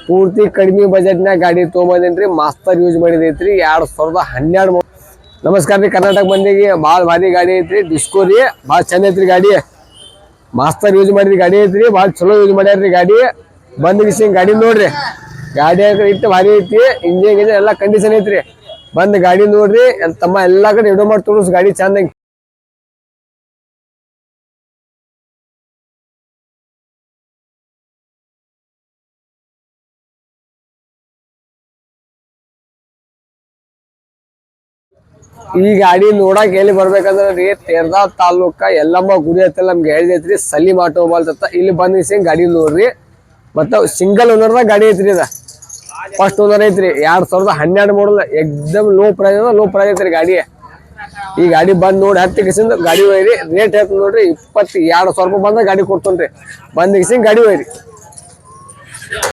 ಪೂರ್ತಿ ಕಡಿಮೆ ಬಜೆಟ್ನಾಗ ಗಾಡಿ ತೊಗೊಂಬಂದೇನ್ರಿ. ಮಾಸ್ತರ್ ಯೂಸ್ ಮಾಡಿದೈತ್ರಿ 2012 ನಮಸ್ಕಾರ ರೀ ಕರ್ನಾಟಕ ಮಂದಿಗೆ. ಭಾಳ ಭಾರಿ ಗಾಡಿ ಐತ್ರಿ. ಡಿಸ್ಕೋ ರೀ, ಭಾಳ ಚಂದ ಐತ್ರಿ ಗಾಡಿ. ಮಾಸ್ತರ್ ಯೂಸ್ ಮಾಡಿದ ಗಾಡಿ ಐತ್ರಿ. ಭಾಳ ಚಲೋ ಯೂಸ್ ಮಾಡ್ಯಾರ್ರಿ ಗಾಡಿ. ಬಂದ್ ಗಾಡಿ ನೋಡ್ರಿ. ಗಾಡಿ ಇಟ್ಟು ಭಾರಿ ಐತಿ. ಇಂಜಿನ್ ಎಲ್ಲ ಕಂಡೀಷನ್ ಐತ್ರಿ. ಬಂದ್ ಗಾಡಿ ನೋಡ್ರಿ. ತಮ್ಮ ಎಲ್ಲಾ ಕಡೆ ವಿಡಿಯೋ ಮಾಡಿ ತೋರಿಸ್ ಗಾಡಿ ಚಂದ. ಈ ಗಾಡಿ ನೋಡಕ್ ಎಲ್ಲಿ ಬರ್ಬೇಕಂದ್ರ ರೀ, ತೇರ್ದಾ ತಾಲೂಕ ಯಲ್ಲಮ್ಮ ಗುಡಿ ಹತ್ತ ನಮ್ಗೆ ಹೇಳಿದೈತ್ರಿ ಸಲೀಮ್ ಆಟೋಮೊಬೈಲ್ಸ್ ಅಂತ. ಇಲ್ಲಿ ಬಂದ್ ಗಾಡಿ ನೋಡ್ರಿ. ಮತ್ತ ಸಿಂಗಲ್ ಓನರ್ದಾಗ ಗಾಡಿ ಐತ್ರಿ. ಇದ ಫಸ್ಟ್ ಓನರ್ ಐತ್ರಿ. 2012 ಮಾಡಲ್. ಎಕ್ದಮ್ ಲೋ ಪ್ರೈಸ್ ಐತ್ರಿ ಗಾಡಿ. ಈ ಗಾಡಿ ಬಂದ್ ನೋಡಿ 10 ಕಿಸಿಂದ ಗಾಡಿ ಒಯ್ರಿ. ರೇಟ್ ಹೇಳ್ತ ನೋಡ್ರಿ, 22,000 ರೂಪಾಯಿ ಬಂದ ಗಾಡಿ ಕೊಡ್ತೋನ್ರಿ. ಬಂದ್ ಗಾಡಿ ಒಯ್ರಿ.